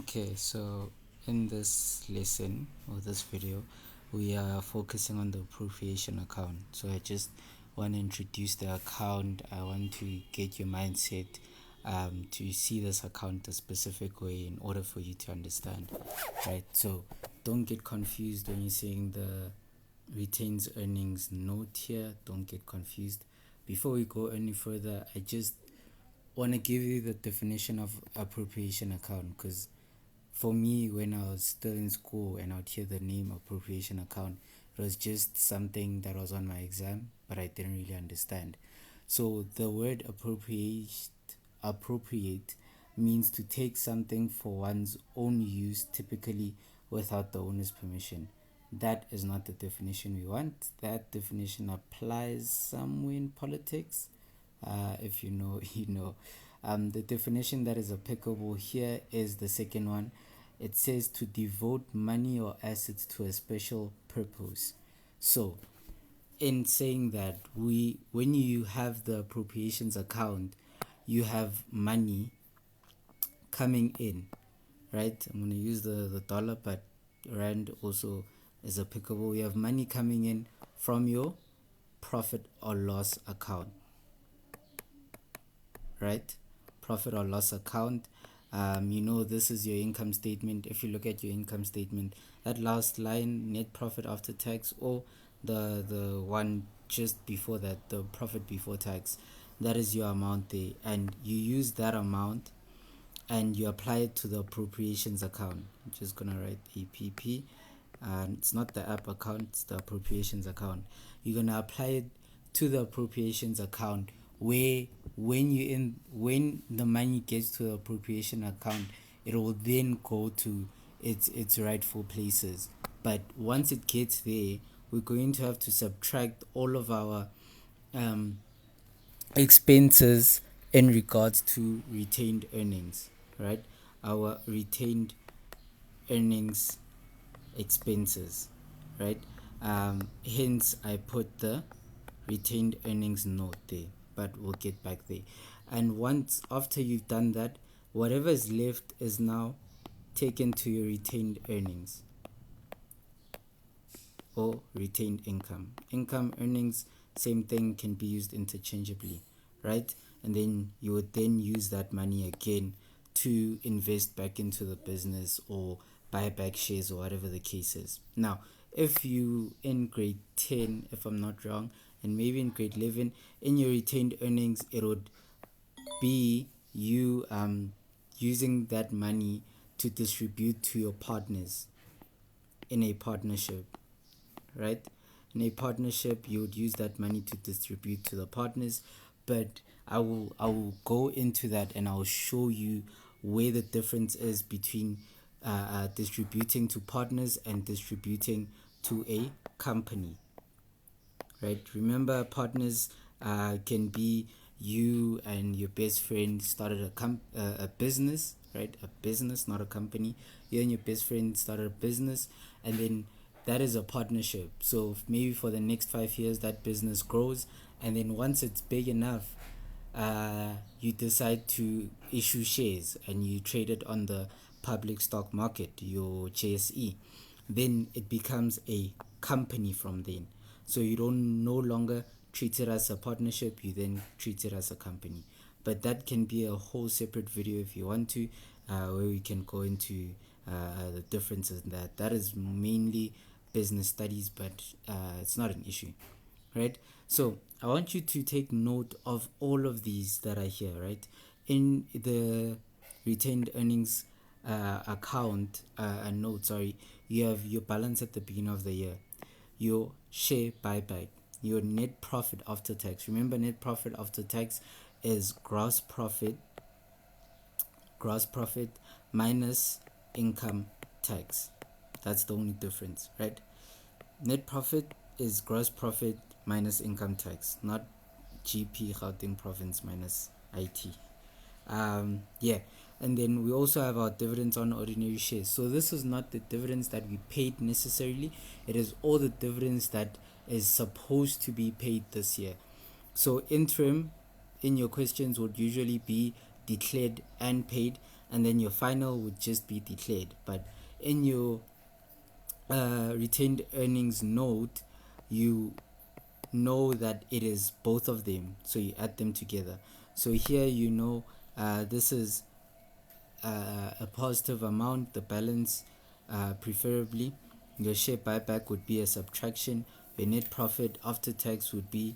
Okay, so in this lesson or this video, we are focusing on the appropriation account. So I just want to introduce the account. I want to get your mindset to see this account a specific way in order for you to understand, right? So don't get confused when you're seeing the retains earnings note here. Don't get confused. Before we go any further, I just want to give you the definition of appropriation account, because for me, when I was still in school and I'd hear the name appropriation account, it was just something that was on my exam, but I didn't really understand. So the word appropriate means to take something for one's own use, typically without the owner's permission. That is not the definition we want. That definition applies somewhere in politics. If you know, you know. The definition that is applicable here is the second one. It says to devote money or assets to a special purpose. So, in saying that, when you have the appropriations account, you have money coming in, right? I'm going to use the dollar, but rand also is applicable. You have money coming in from your profit or loss account, right? Profit or loss account. This is your income statement. If you look at your income statement, that last line, net profit after tax, or the one just before that, the profit before tax, that is your amount there, and you use that amount and you apply it to the appropriations account. I'm just gonna write APP, and it's not the app account, it's the appropriations account. You're gonna apply it to the appropriations account, where when the money gets to the appropriation account, it will then go to its rightful places. But once it gets there, we're going to have to subtract all of our expenses in regards to retained earnings, right? Our retained earnings expenses, right? Hence I put the retained earnings note there, but we'll get back there. And once after you've done that, whatever is left is now taken to your retained earnings or retained income. Earnings, same thing, can be used interchangeably, right? And then you would then use that money again to invest back into the business or buy back shares or whatever the case is. Now, if you in grade 10, if I'm not wrong, and maybe in grade 11, in your retained earnings, it would be you using that money to distribute to your partners in a partnership, right? In a partnership, you would use that money to distribute to the partners, but I will go into that and I'll show you where the difference is between distributing to partners and distributing to a company, right? Remember, partners can be you and your best friend started a business, right? A business, not a company. You and your best friend started a business, and then that is a partnership. So maybe for the next 5 years, that business grows, and then once it's big enough, you decide to issue shares and you trade it on the public stock market, your JSE. Then it becomes a company from then. So you don't no longer treat it as a partnership, you then treat it as a company. But that can be a whole separate video if you want to, where we can go into the differences in that. That is mainly business studies, but it's not an issue, right? So I want you to take note of all of these that are here, right? In the retained earnings account note, sorry, you have your balance at the beginning of the year, your share buyback, your net profit after tax. Remember, net profit after tax is gross profit minus income tax. That's the only difference, right? Net profit is gross profit minus income tax, not GP Gauteng province minus IT. Yeah, and then we also have our dividends on ordinary shares. So this is not the dividends that we paid necessarily, it is all the dividends that is supposed to be paid this year. So interim in your questions would usually be declared and paid, and then your final would just be declared. But in your retained earnings note, you know that it is both of them, so you add them together. So here this is a positive amount, the balance, preferably. Your share buyback would be a subtraction. Your net profit after tax would be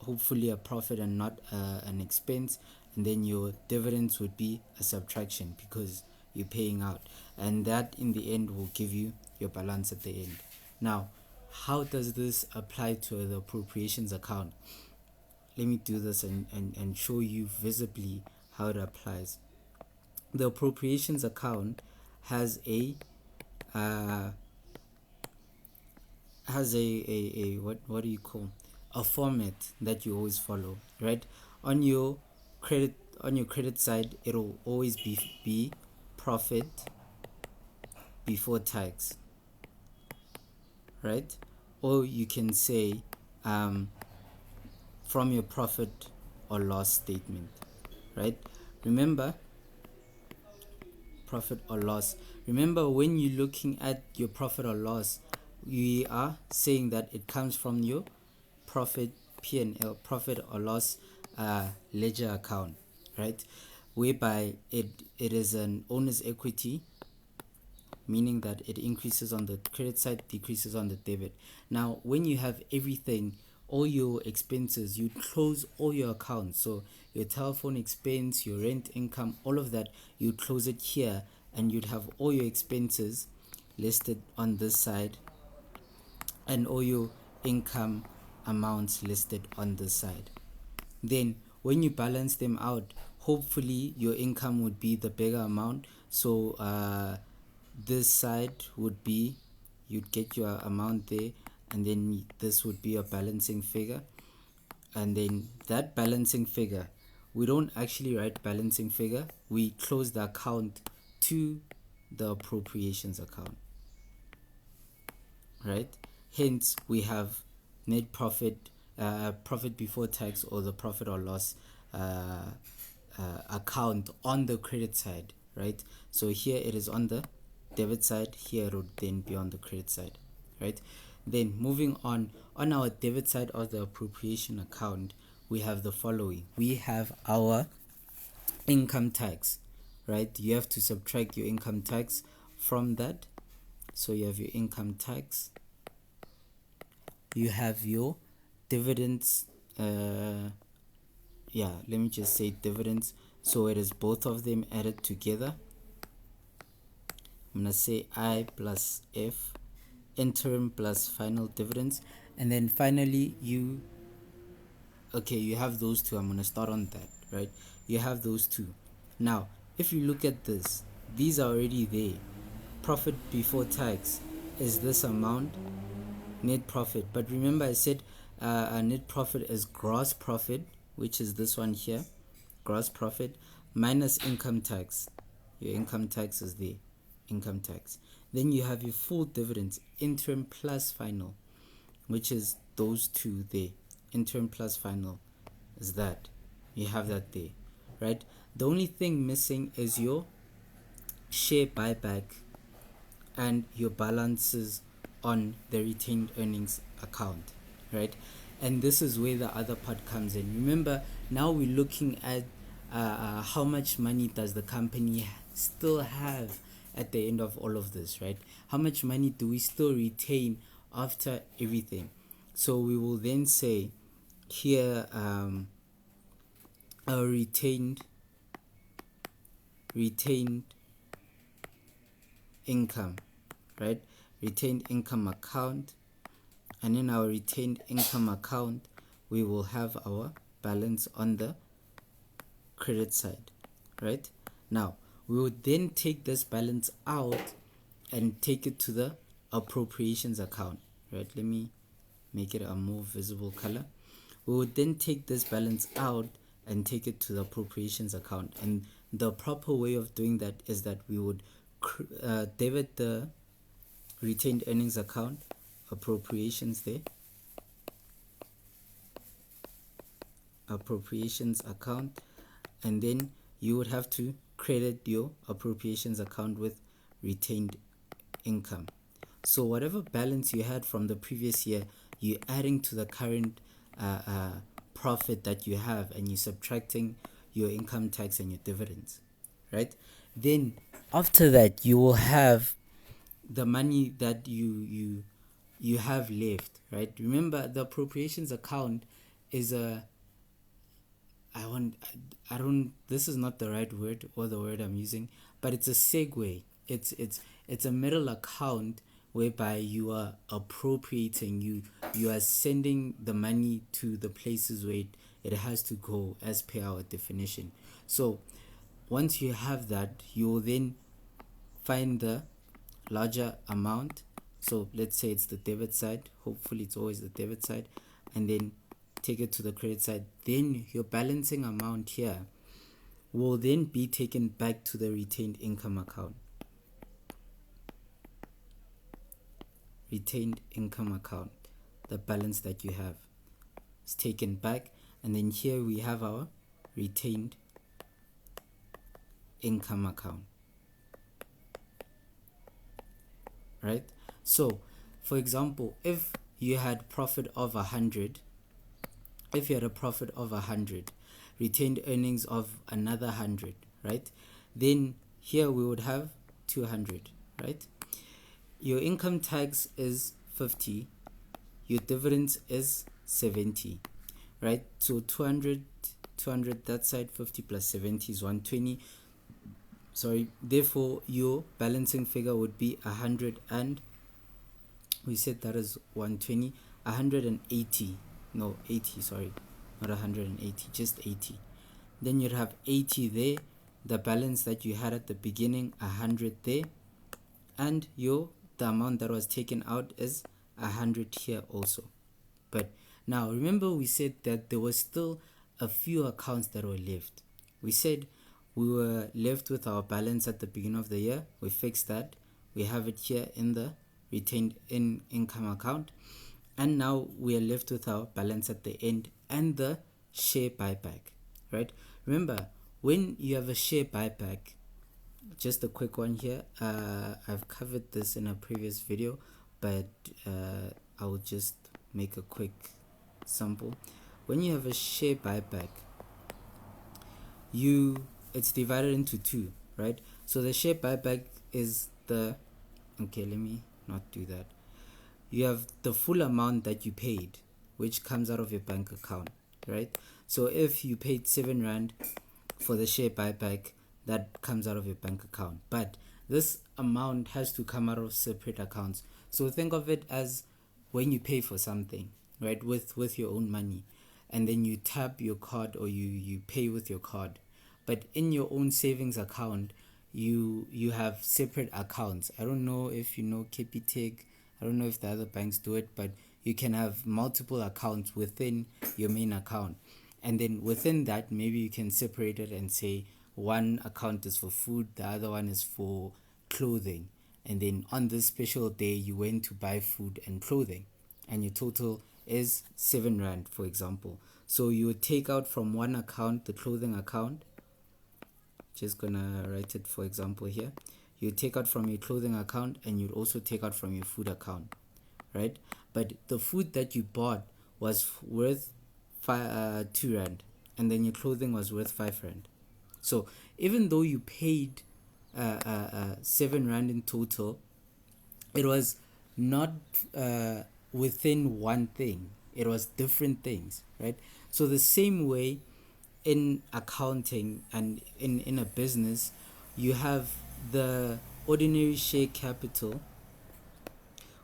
hopefully a profit and not an expense. And then your dividends would be a subtraction because you're paying out, and that in the end will give you your balance at the end. Now, how does this apply to the appropriations account? Let me do this and show you visibly how it applies. The appropriations account has a what do you call, a format that you always follow, right? On your credit side, it'll always be profit before tax, right? Or you can say from your profit or loss statement, right? Remember, profit or loss. Remember, when you're looking at your profit or loss, we are saying that it comes from your profit P&L, profit or loss ledger account, right? Whereby it is an owner's equity, meaning that it increases on the credit side, decreases on the debit. Now, when you have everything, all your expenses, you close all your accounts. So your telephone expense, your rent income, all of that, you close it here, and you'd have all your expenses listed on this side and all your income amounts listed on this side. Then when you balance them out, hopefully your income would be the bigger amount. So this side would be, you'd get your amount there, and then this would be a balancing figure. And then that balancing figure, we don't actually write balancing figure, we close the account to the appropriations account, right? Hence we have net profit, profit before tax, or the profit or loss account on the credit side, right? So here it is on the debit side, here it would then be on the credit side, right? Then moving on our debit side of the appropriation account, we have the following. We have our income tax, right? You have to subtract your income tax from that. So you have your income tax, you have your dividends, let me just say dividends, so it is both of them added together. I'm gonna say I plus F, interim plus final dividends. And then finally you have those two. I'm gonna start on that, right? You have those two. Now if you look at this, these are already there. Profit before tax is this amount, net profit, but remember I said net profit is gross profit, which is this one here, gross profit, minus income tax. Your income tax is there, income tax. Then you have your full dividends, interim plus final, which is those two there. Interim plus final is that, you have that there, right? The only thing missing is your share buyback and your balances on the retained earnings account, right? And this is where the other part comes in. Remember, now we're looking at how much money does the company still have at the end of all of this, right? How much money do we still retain after everything? So we will then say here our retained income, right? Retained income account, and in our retained income account we will have our balance on the credit side, right? Now we would then take this balance out and take it to the appropriations account, right? Let me make it a more visible color. We would then take this balance out and take it to the appropriations account, and the proper way of doing that is that we would debit the retained earnings account, appropriations there, appropriations account, and then you would have to credit your appropriations account with retained income. So whatever balance you had from the previous year, you're adding to the current profit that you have, and you're subtracting your income tax and your dividends, right? Then after that, you will have the money that you have left, right? Remember, the appropriations account is a I don't this is not the right word or the word I'm using, but it's a segue. It's a middle account whereby you are appropriating, you are sending the money to the places where it has to go as per our definition. So once you have that, you will then find the larger amount. So let's say it's the debit side, hopefully it's always the debit side, and then take it to the credit side. Then your balancing amount here will then be taken back to the retained income account. Retained income account, the balance that you have is taken back, and then here we have our retained income account, right? So for example, if you had profit of 100, if you had a profit of 100, retained earnings of another 100, right? Then here we would have 200, right? Your income tax is 50, your dividends is 70, right? So 200 that side, 50 plus 70 is 120. Sorry, therefore your balancing figure would be 100, and we said that is 120, 180, no 80, sorry, not 180, just 80. Then you'd have 80 there, the balance that you had at the beginning, 100 there, and the amount that was taken out is 100 here also. But now remember, we said that there was still a few accounts that were left. We said we were left with our balance at the beginning of the year. We fixed that. We have it here in the retained income account, and now we are left with our balance at the end and the share buyback, right? Remember, when you have a share buyback, just a quick one here, I've covered this in a previous video, but I will just make a quick sample. When you have a share buyback, it's divided into two, right? So the share buyback is okay, let me not do that. You have the full amount that you paid, which comes out of your bank account, right? So if you paid 7 Rand for the share buyback, that comes out of your bank account, but this amount has to come out of separate accounts. So think of it as when you pay for something, right, with your own money, and then you tap your card, or you pay with your card, but in your own savings account you have separate accounts. I don't know if you know Capitec, I don't know if the other banks do it, but you can have multiple accounts within your main account, and then within that maybe you can separate it and say one account is for food, the other one is for clothing, and then on this special day you went to buy food and clothing, and your total is 7 Rand, for example. So you would take out from one account, the clothing account, just gonna write it for example here, you take out from your clothing account, and you'd also take out from your food account, right? But the food that you bought was worth 2 Rand, and then your clothing was worth 5 Rand. So even though you paid 7 Rand in total, it was not within one thing, it was different things, right? So the same way in accounting and in a business, you have the ordinary share capital,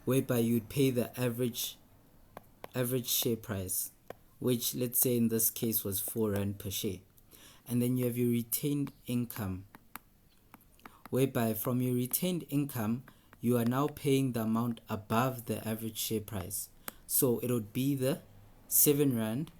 whereby you'd pay the average share price, which let's say in this case was 4 Rand per share. And then you have your retained income, whereby from your retained income you are now paying the amount above the average share price. So it would be the 7 Rand,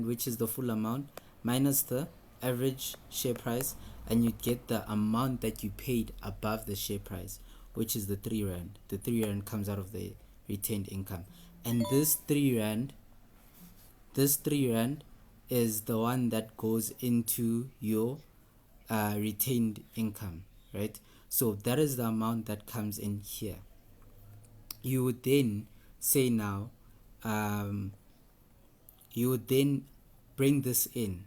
which is the full amount, minus the average share price, and you get the amount that you paid above the share price, which is the 3 Rand. The 3 Rand comes out of the retained income, and this 3 Rand is the one that goes into your retained income, right? So that is the amount that comes in here. You would then say now, you would then bring this in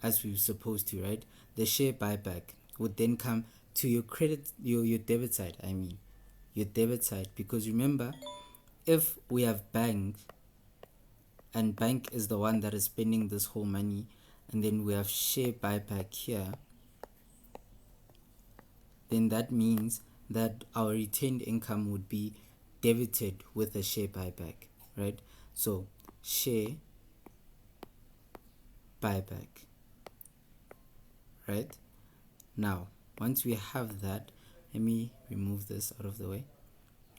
as we were supposed to, right? The share buyback would then come to your credit, your debit side, I mean, your debit side, because remember, if we have bank, and bank is the one that is spending this whole money, and then we have share buyback here, then that means that our retained income would be debited with a share buyback, right? So share buyback, right? Now, once we have that, let me remove this out of the way.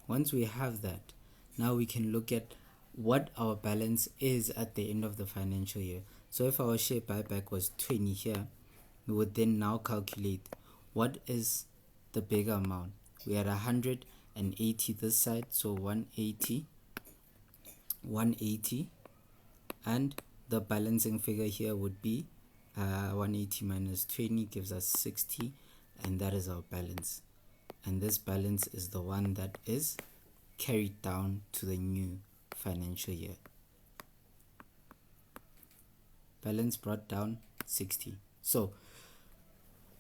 Once we have that, now we can look at what our balance is at the end of the financial year. So if our share buyback was 20 here, we would then now calculate what is the bigger amount. We had 180 this side, so 180, and the balancing figure here would be 180 minus 20 gives us 60, and that is our balance. And this balance is the one that is carried down to the new financial year. Balance brought down 60. So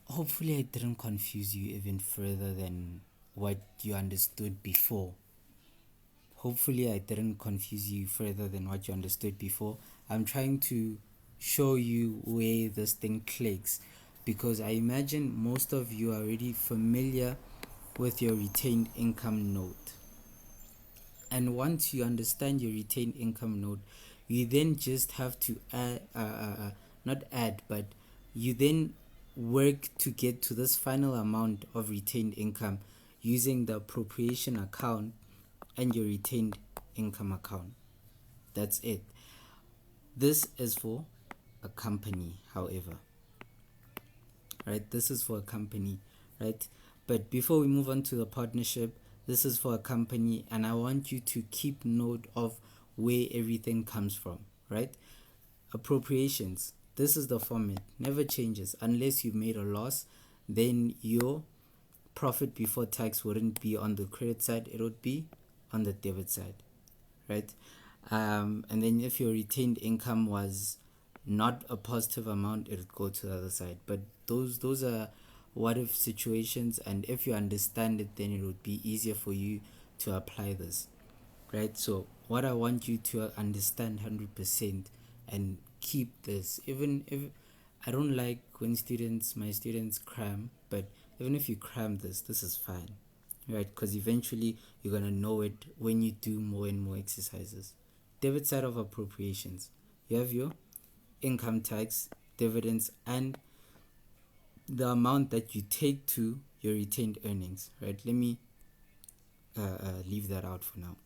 hopefully I didn't confuse you even further than what you understood before. Hopefully I didn't confuse you further than what you understood before. I'm trying to show you where this thing clicks, because I imagine most of you are already familiar with your retained income note. And once you understand your retained income note, you then just have to but you then work to get to this final amount of retained income using the appropriation account and your retained income account. That's it. This is for a company, however. Right? This is for a company, right? But before we move on to the partnership, this is for a company, and I want you to keep note of where everything comes from, right? Appropriations. This is the format, never changes unless you made a loss. Then your profit before tax wouldn't be on the credit side, it would be on the debit side, right? And then if your retained income was not a positive amount, it would go to the other side. But those are what if situations, and if you understand it, then it would be easier for you to apply this, right? So what I want you to understand 100% and keep this, even if I don't like when my students cram, but even if you cram this is fine, right? Because eventually you're gonna know it when you do more and more exercises. Debit side of appropriations, you have your income tax, dividends, and the amount that you take to your retained earnings, right? Let me leave that out for now.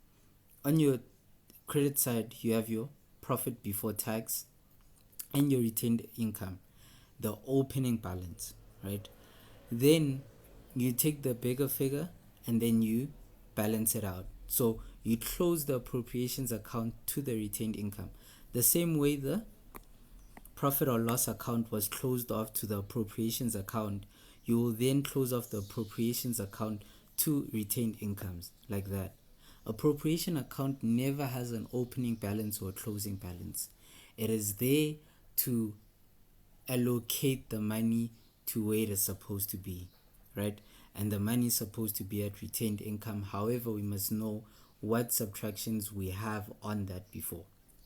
On your credit side, you have your profit before tax and your retained income, the opening balance, right? Then you take the bigger figure and then you balance it out. So you close the appropriations account to the retained income. The same way the profit or loss account was closed off to the appropriations account, you will then close off the appropriations account to retained incomes, like that. Appropriation account never has an opening balance or a closing balance. It is there to allocate the money to where it is supposed to be, right? And the money is supposed to be at retained income. However, we must know what subtractions we have on that before,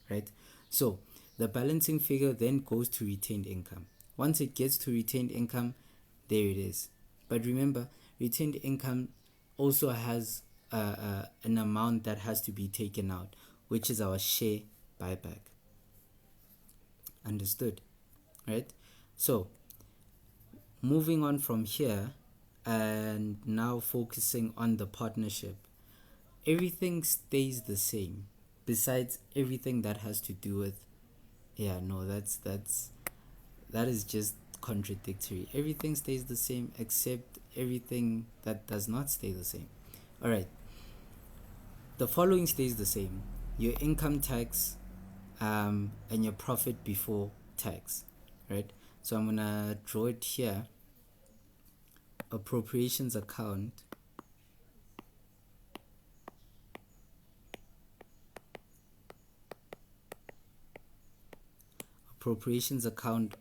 right? So the balancing figure then goes to retained income. Once it gets to retained income, there it is. But remember, retained income also has an amount that has to be taken out, which is our share buyback. Understood, right? So moving on from here and now focusing on the partnership, everything stays the same besides everything that has to do with that is just contradictory. Everything stays the same except everything that does not stay the same. All right, the following stays the same: your income tax and your profit before tax, right? So I'm gonna draw it here. appropriations account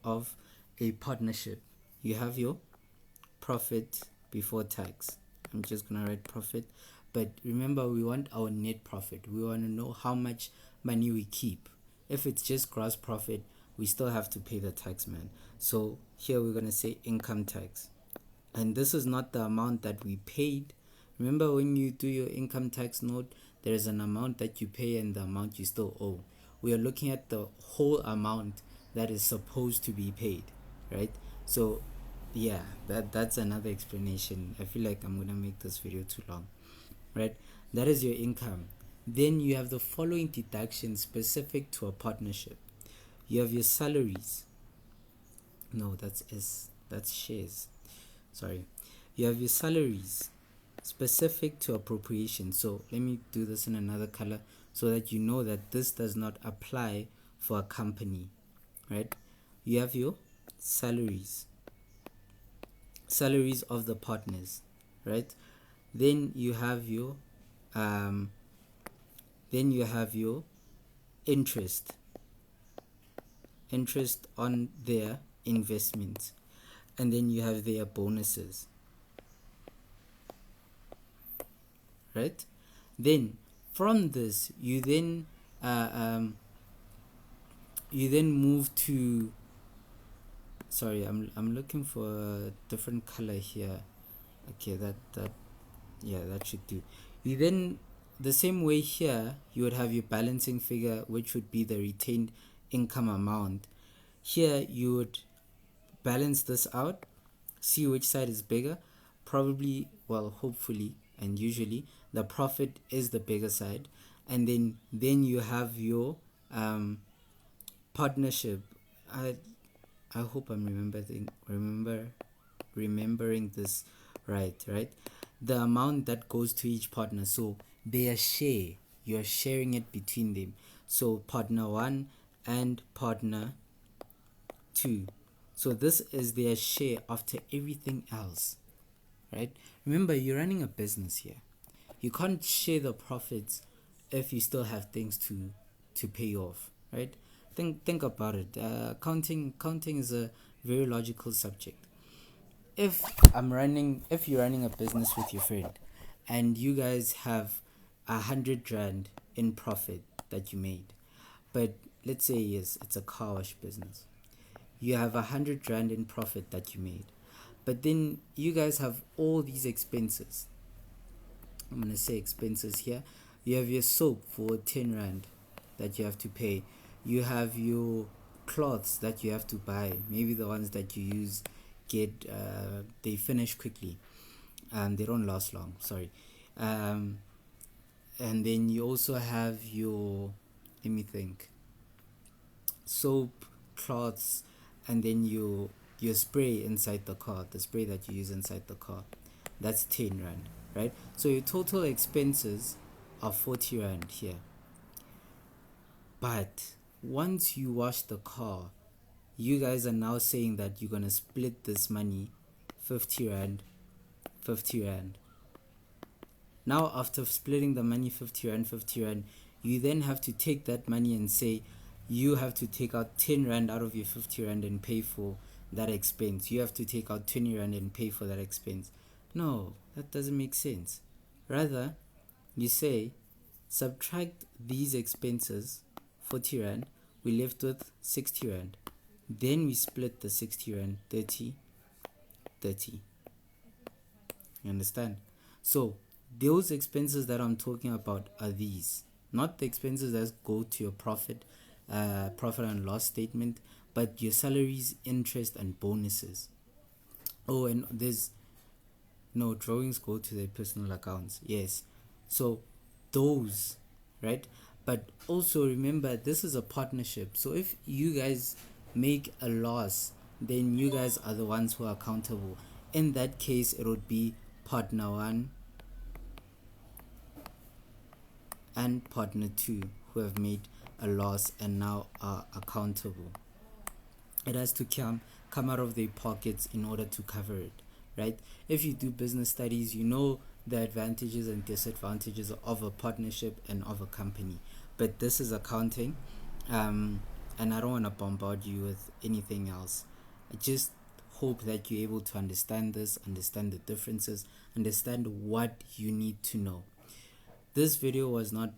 of a partnership. You have your profit before tax. I'm just gonna write profit, but remember, we want our net profit. We want to know how much money we keep. If it's just gross profit, we still have to pay the tax, man. So here we're gonna say income tax, and this is not the amount that we paid. Remember, when you do your income tax note, there is an amount that you pay and the amount you still owe. We are looking at the whole amount that is supposed to be paid, right? So yeah, that's another explanation. I feel like I'm gonna make this video too long, right? That is your income. Then you have the following deductions specific to a partnership. You have your salaries. No, that's shares. Sorry. You have your salaries specific to appropriation. So let me do this in another color so that you know that this does not apply for a company, right? You have your salaries of the partners, right? Then you have your interest on their investments, and then you have their bonuses, right? Then from this you then move to, sorry, I'm looking for a different color here. Okay, that should do. You then, the same way here, you would have your balancing figure, which would be the retained income amount. Here you would balance this out, see which side is bigger. Probably, well, hopefully and usually the profit is the bigger side, and then you have your partnership. I hope I'm remembering this right. The amount that goes to each partner, so their share, you're sharing it between them. So partner 1 and partner 2, so this is their share after everything else, right? Remember, you're running a business here. You can't share the profits if you still have things to pay off, right? Think about it. Counting is a very logical subject. If you're running a business with your friend, and you guys have 100 rand in profit that you made, but let's say, yes, it's a car wash business. You have 100 rand in profit that you made, but then you guys have all these expenses. I'm gonna say expenses here. You have your soap for 10 rand that you have to pay. You have your clothes that you have to buy. Maybe the ones that you use they finish quickly, they don't last long, sorry. And then you also have your, let me think, soap, cloths, and then your spray inside the car, the spray that you use inside the car. That's 10 rand, right? So your total expenses are 40 rand here. But once you wash the car, you guys are now saying that you're gonna split this money 50 rand. Now, after splitting the money 50 rand, you then have to take that money and say you have to take out 10 rand out of your 50 rand and pay for that expense. You have to take out 20 rand and pay for that expense. No, that doesn't make sense. Rather, you say subtract these expenses, 40 rand, we left with 60 rand. Then we split the 60 rand 30. You understand? So those expenses that I'm talking about are these, not the expenses that go to your profit and loss statement, but your salaries, interest, and bonuses. Oh, and there's no drawings go to their personal accounts. Yes, so those, right? But also remember, this is a partnership. So if you guys make a loss, then you guys are the ones who are accountable. In that case, it would be partner 1 and partner 2 who have made a loss and now are accountable. It has to come out of their pockets in order to cover it, right? If you do business studies, you know the advantages and disadvantages of a partnership and of a company. But this is accounting, and I don't want to bombard you with anything else. I just hope that you're able to understand this, understand the differences, understand what you need to know. This video was not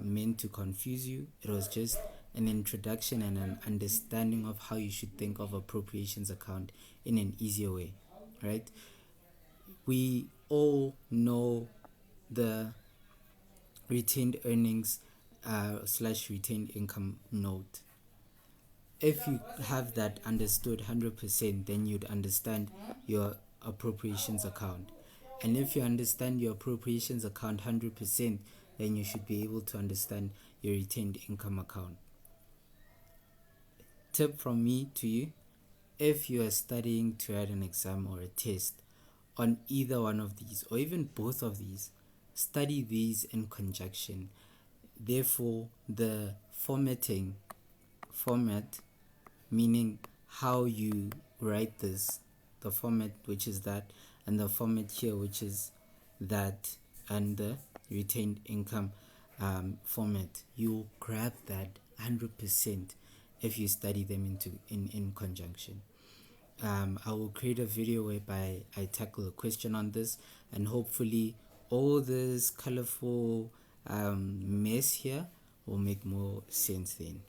meant to confuse you. It was just an introduction and an understanding of how you should think of appropriations account in an easier way, right? We all know the retained earnings slash retained income note. If you have that understood 100%, then you'd understand your appropriations account. And if you understand your appropriations account 100%, then you should be able to understand your retained income account. Tip from me to you: if you are studying to write an exam or a test on either one of these, or even both of these, study these in conjunction. Therefore, the format, meaning how you write this, the format which is that, and the format here which is that, and the retained income format, you grab that 100% if you study them in conjunction. I will create a video whereby I tackle a question on this, and hopefully all this colorful mess here will make more sense then.